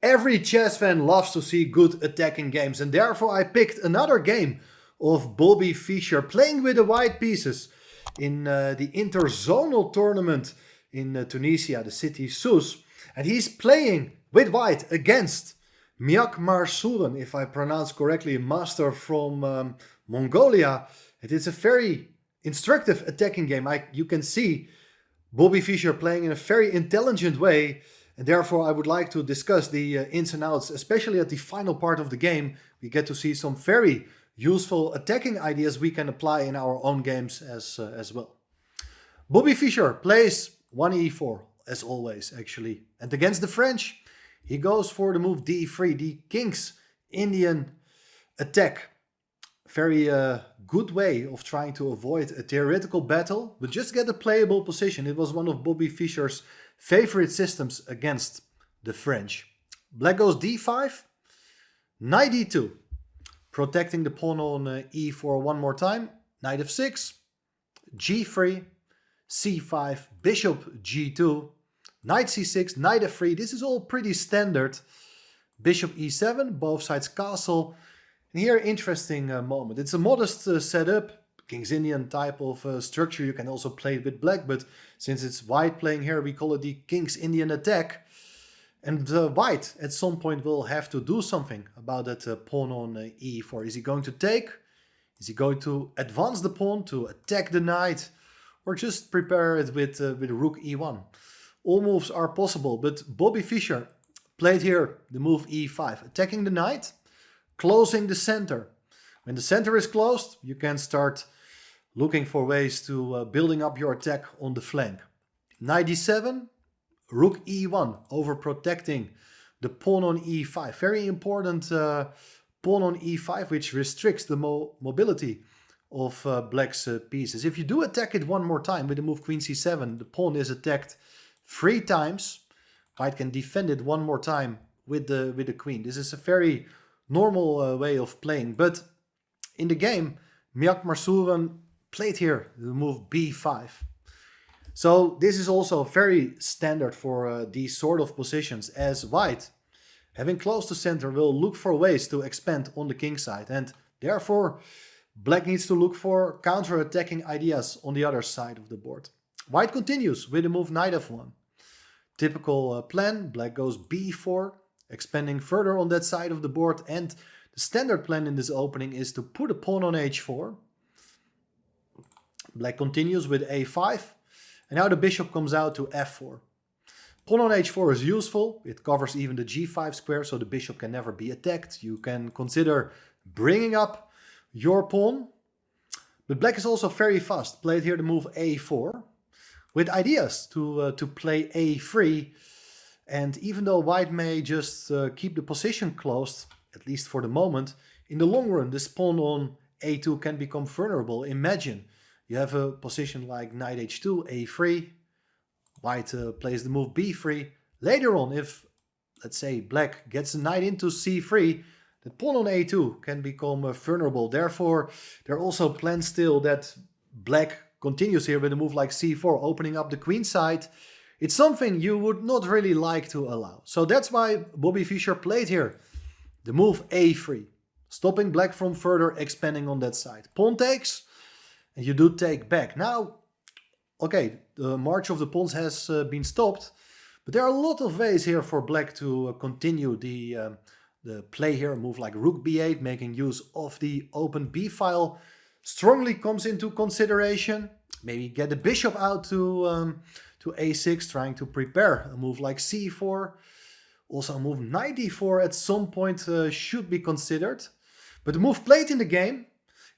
Every chess fan loves to see good attacking games, and therefore I picked another game of Bobby Fischer playing with the white pieces in the interzonal tournament in Tunisia, the city Sousse. And he's playing with white against Myagmarsuren, if I pronounce correctly, a master from Mongolia. It is a very instructive attacking game. You can see Bobby Fischer playing in a very intelligent way, and therefore I would like to discuss the ins and outs, especially at the final part of the game. We get to see some very useful attacking ideas we can apply in our own games as well. Bobby Fischer plays 1e4, as always, actually. And against the French, he goes for the move d3, the King's Indian attack. Very good way of trying to avoid a theoretical battle, but just get a playable position. It was one of Bobby Fischer's favorite systems against the French. Black goes d5, knight d2, protecting the pawn on e4 one more time. Knight f6, g3, c5, bishop g2, knight c6, knight f3. This is all pretty standard. Bishop e7, both sides castle. And here, interesting moment. It's a modest setup, King's Indian type of structure. You can also play it with black, but since it's white playing here, we call it the King's Indian attack. And white at some point will have to do something about that pawn on e4. Is he going to take? Is he going to advance the pawn to attack the knight? Or just prepare it with rook e1? All moves are possible, but Bobby Fischer played here the move e5, attacking the knight, closing the center. When the center is closed, you can start looking for ways to building up your attack on the flank. Knight d7, rook e1, over protecting the pawn on e5. Very important pawn on e5, which restricts the mobility of black's pieces. If you do attack it one more time with the move queen c7, the pawn is attacked 3 times. White can defend it one more time with the queen. This is a very normal way of playing, but in the game, Myagmarsuren played here the move b5. So this is also very standard for these sort of positions, as white, having close to center, will look for ways to expand on the king side, and therefore black needs to look for counter-attacking ideas on the other side of the board. White continues with the move knight f1. Typical plan, black goes b4, expanding further on that side of the board, and the standard plan in this opening is to put a pawn on h4. Black continues with a5, and now the bishop comes out to f4. Pawn on h4 is useful, it covers even the g5 square, so the bishop can never be attacked. You can consider bringing up your pawn, but black is also very fast. Played here the move a4, with ideas to play a3. And even though white may just keep the position closed, at least for the moment, in the long run this pawn on a2 can become vulnerable. Imagine you have a position like knight h2, a3, white plays the move b3. Later on, if, let's say, black gets the knight into c3, the pawn on a2 can become vulnerable. Therefore, there are also plans still that black continues here with a move like c4, opening up the queen side. It's something you would not really like to allow. So that's why Bobby Fischer played here the move a3, stopping black from further expanding on that side. Pawn takes, and you do take back. Now, okay, the march of the pawns has been stopped, but there are a lot of ways here for black to continue the play here. A move like rook b8, making use of the open b file, strongly comes into consideration. Maybe get the bishop out to a6, trying to prepare a move like c4. Also a move knight d4 at some point should be considered. But the move played in the game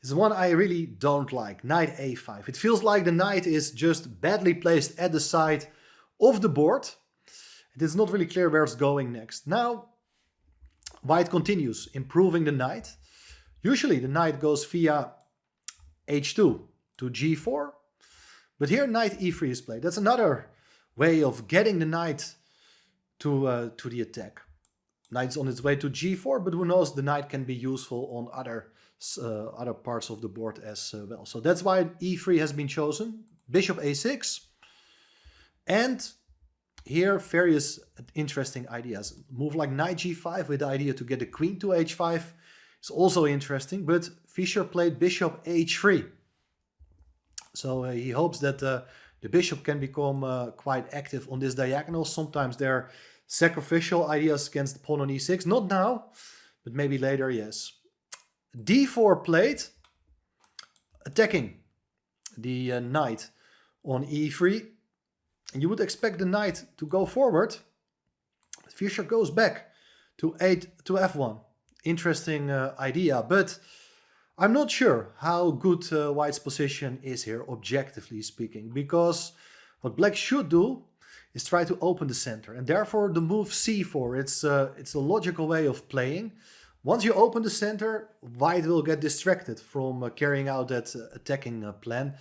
is one I really don't like, knight a5. It feels like the knight is just badly placed at the side of the board. It is not really clear where it's going next. Now, white continues improving the knight. Usually the knight goes via h2 to g4. But here knight e3 is played. That's another way of getting the knight to the attack. Knight's on its way to g4, but who knows, the knight can be useful on other parts of the board as well. So that's why e3 has been chosen. Bishop a6. And Here, various interesting ideas. Move like knight g5 with the idea to get the queen to h5 is also interesting, but Fischer played bishop h3. So he hopes that the bishop can become quite active on this diagonal. Sometimes there are sacrificial ideas against the pawn on e6. Not now, but maybe later, yes. d4 played, attacking the knight on e3. And you would expect the knight to go forward. Fischer goes back to f1. Interesting idea, but I'm not sure how good White's position is here, objectively speaking, because what Black should do is try to open the center, and therefore the move c4. It's a logical way of playing. Once you open the center, White will get distracted from carrying out that attacking plan.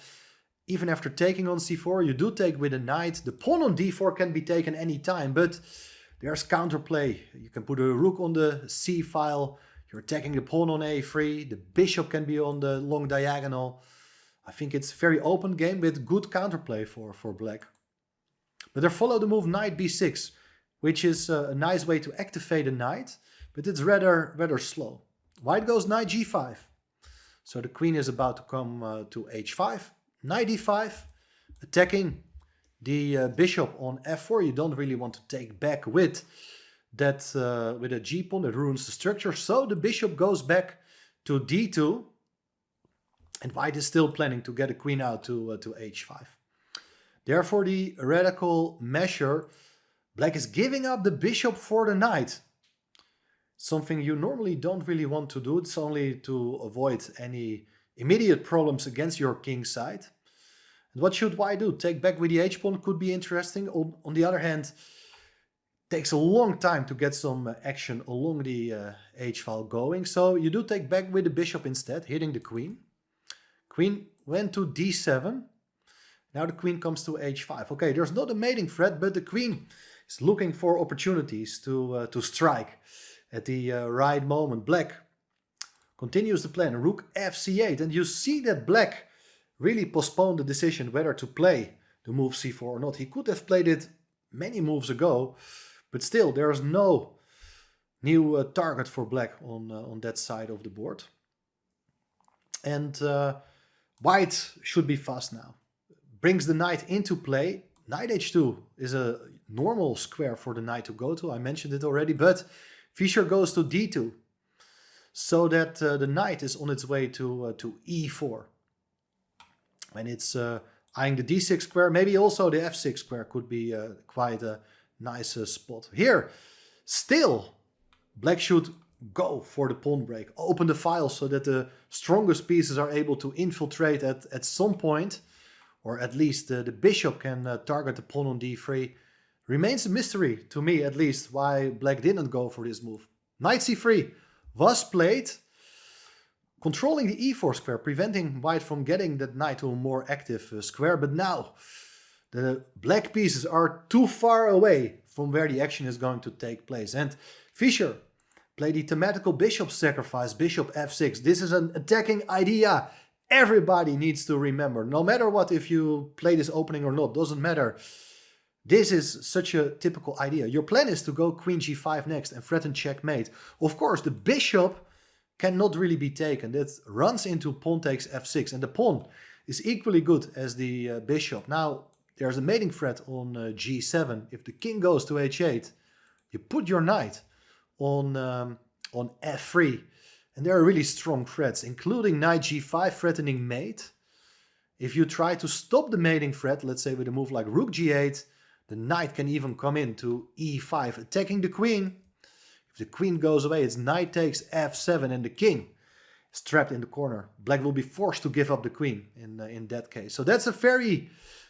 Even after taking on c4, you do take with a knight. The pawn on d4 can be taken any time, but there's counterplay. You can put a rook on the c file. You're attacking the pawn on a3. The bishop can be on the long diagonal. I think it's a very open game with good counterplay for Black. But there followed the move knight b6, which is a nice way to activate a knight, but it's rather slow. White goes knight g5. So the queen is about to come to h5. Knight d5, attacking the bishop on f4. You don't really want to take back with that with a g-pawn that ruins the structure. So the bishop goes back to d2, and White is still planning to get a queen out to h5. Therefore, the radical measure, Black is giving up the bishop for the knight. Something you normally don't really want to do. It's only to avoid any immediate problems against your king side. And what should White do? Take back with the h-pawn could be interesting. On the other hand, it takes a long time to get some action along the h-file going. So you do take back with the bishop instead, hitting the queen. Queen went to d7. Now the queen comes to h5. Okay, there's not a mating threat, but the queen is looking for opportunities to strike at the right moment. Black continues the plan, rook fc8, and you see that Black really postponed the decision whether to play the move c4 or not. He could have played it many moves ago, but still there is no new target for Black on that side of the board. And White should be fast now. Brings the knight into play. Knight h2 is a normal square for the knight to go to. I mentioned it already, but Fischer goes to d2. So that the knight is on its way to e4. And it's eyeing the d6 square. Maybe also the f6 square could be quite a nice spot. Here, still, Black should go for the pawn break. Open the file so that the strongest pieces are able to infiltrate at some point. Or at least the bishop can target the pawn on d3. Remains a mystery, to me at least, why Black didn't go for this move. Knight c3 was played, controlling the e4 square, preventing White from getting that knight to a more active square. But now the Black pieces are too far away from where the action is going to take place. And Fischer played the thematical bishop sacrifice, bishop f6. This is an attacking idea everybody needs to remember. No matter what, if you play this opening or not, doesn't matter. This is such a typical idea. Your plan is to go queen g5 next and threaten checkmate. Of course, the bishop cannot really be taken. That runs into pawn takes f6, and the pawn is equally good as the bishop. Now, there's a mating threat on g7. If the king goes to h8, you put your knight on f3. And there are really strong threats, including knight g5 threatening mate. If you try to stop the mating threat, let's say with a move like rook g8, the knight can even come in to e5, attacking the queen. If the queen goes away, it's knight takes f7, and the king is trapped in the corner. Black will be forced to give up the queen in that case. So that's a very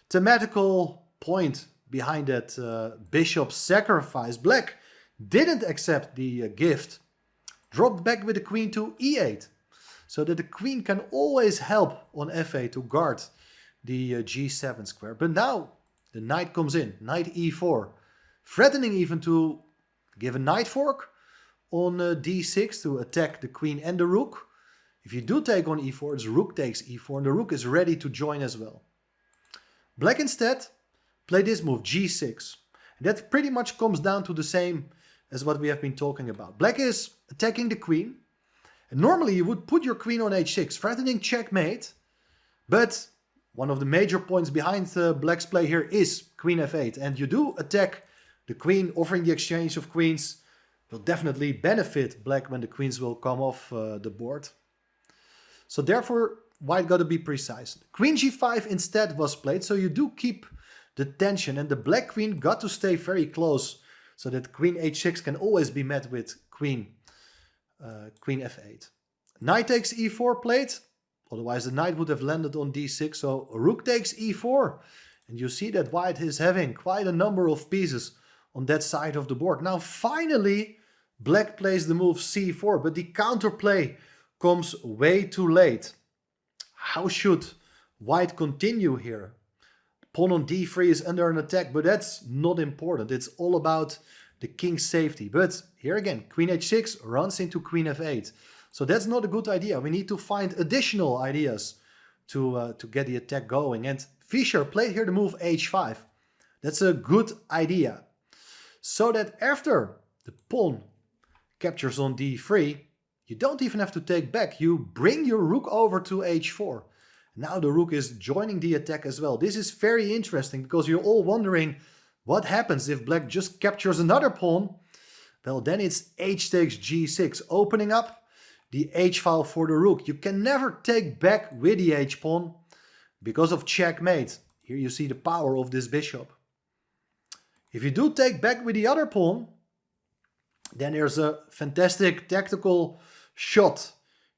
thematical point behind that bishop sacrifice. Black didn't accept the gift. Dropped back with the queen to e8, so that the queen can always help on f8 to guard the g7 square. But now the knight comes in, knight e4, threatening even to give a knight fork on d6 to attack the queen and the rook. If you do take on e4, it's rook takes e4, and the rook is ready to join as well. Black instead played this move, g6. That pretty much comes down to the same as what we have been talking about. Black is attacking the queen. And normally you would put your queen on h6, threatening checkmate. But one of the major points behind Black's play here is queen f8. And you do attack the queen, offering the exchange of queens. Will definitely benefit Black when the queens will come off the board. So therefore, White got to be precise. Queen g5 instead was played, so you do keep the tension. And the Black queen got to stay very close, so that queen h6 can always be met with queen f8. Knight takes e4 played. Otherwise the knight would have landed on d6. So rook takes e4. And you see that White is having quite a number of pieces on that side of the board. Now finally Black plays the move c4, but the counterplay comes way too late. How should White continue here? Pawn on d3 is under an attack, but that's not important. It's all about the king's safety. But here again, queen h6 runs into queen f8. So that's not a good idea. We need to find additional ideas to get the attack going. And Fischer played here the move h5. That's a good idea. So that after the pawn captures on d3, you don't even have to take back. You bring your rook over to h4. Now the rook is joining the attack as well. This is very interesting because you're all wondering what happens if Black just captures another pawn. Well, then it's h takes g6, opening up the h-file for the rook. You can never take back with the h-pawn because of checkmate. Here you see the power of this bishop. If you do take back with the other pawn, then there's a fantastic tactical shot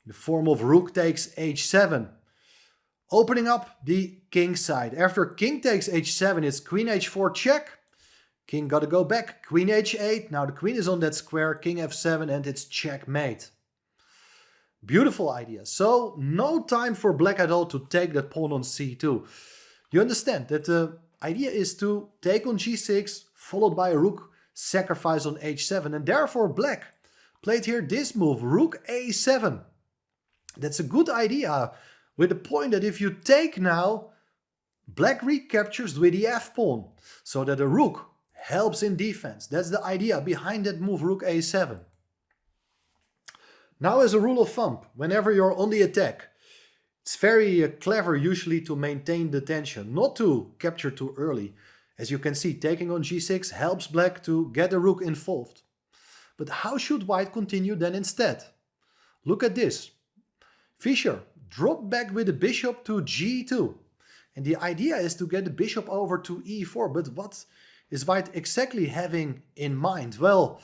in the form of rook takes h7. Opening up the king side. After king takes h7, it's queen h4 check. King got to go back. Queen h8. Now the queen is on that square. King f7 and it's checkmate. Beautiful idea. So no time for Black at all to take that pawn on c2. You understand that the idea is to take on g6 followed by a rook sacrifice on h7. And therefore Black played here this move, rook a7. That's a good idea. With the point that if you take now, Black recaptures with the f-pawn, so that the rook helps in defense. That's the idea behind that move, rook a7. Now as a rule of thumb, whenever you're on the attack, it's very clever usually to maintain the tension, not to capture too early. As you can see, taking on g6 helps Black to get the rook involved. But how should White continue then instead? Look at this. Fischer drop back with the bishop to g2. And the idea is to get the bishop over to e4. But what is White exactly having in mind? Well,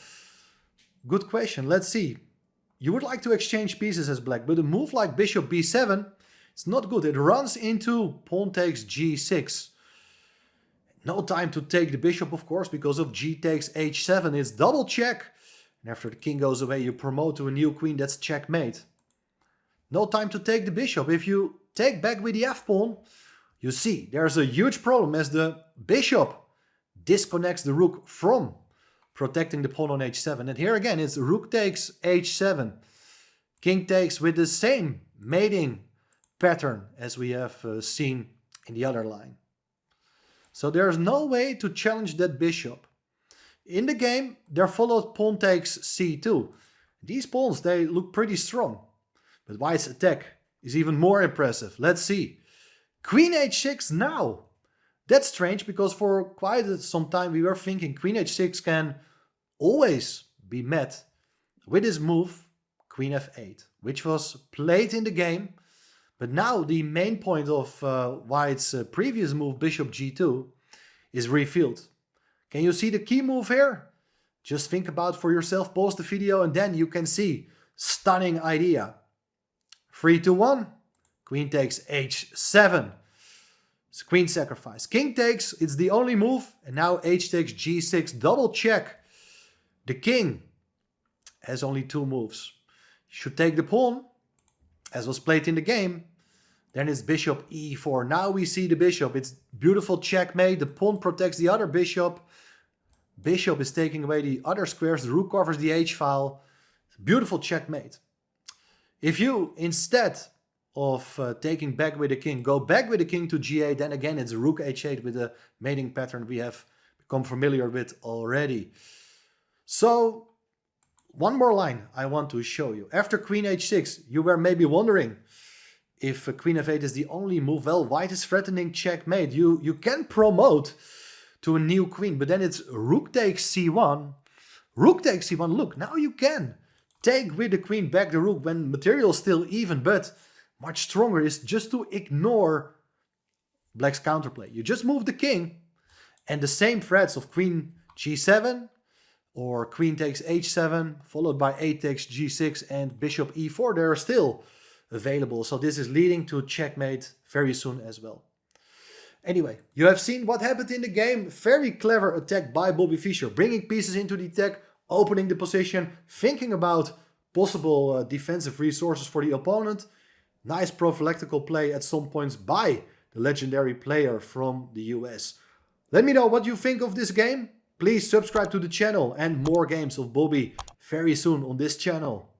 good question. Let's see. You would like to exchange pieces as Black, but a move like bishop b7, it's not good. It runs into pawn takes g6. No time to take the bishop, of course, because of g takes h7. It's double check. And after the king goes away, you promote to a new queen. That's checkmate. No time to take the bishop. If you take back with the f-pawn, you see there's a huge problem as the bishop disconnects the rook from protecting the pawn on h7. And here again, it's rook takes h7. King takes with the same mating pattern as we have seen in the other line. So there's no way to challenge that bishop. In the game, there followed pawn takes c2. These pawns, they look pretty strong. But White's attack is even more impressive. Let's see. Queen h6 now. That's strange because for quite some time we were thinking queen h6 can always be met with this move, queen f8, which was played in the game. But now the main point of White's previous move, bishop g2, is revealed. Can you see the key move here? Just think about for yourself, pause the video, and then you can see. Stunning idea. 3-1, queen takes h7. It's queen sacrifice. King takes, it's the only move, and now h takes g6, double check. The king has only two moves. You should take the pawn, as was played in the game. Then it's bishop e4. Now we see the bishop. It's beautiful checkmate. The pawn protects the other bishop. Bishop is taking away the other squares. The rook covers the h-file. Beautiful checkmate. If you, instead of taking back with the king, go back with the king to g8, then again it's rook h8 with the mating pattern we have become familiar with already. So, one more line I want to show you. After queen h6, you were maybe wondering if queen f8 is the only move. Well, white is threatening checkmate. You can promote to a new queen, but then it's rook takes c1. Rook takes c1. Look, now you can take with the queen back the rook when material is still even, but much stronger is just to ignore black's counterplay. You just move the king, and the same threats of queen g7 or queen takes h7 followed by a takes g6 and bishop e4, they're still available. So this is leading to checkmate very soon as well. Anyway, you have seen what happened in the game. Very clever attack by Bobby Fischer, bringing pieces into the attack, opening the position, thinking about possible defensive resources for the opponent. Nice prophylactical play at some points by the legendary player from the US. Let me know what you think of this game. Please subscribe to the channel, and more games of Bobby very soon on this channel.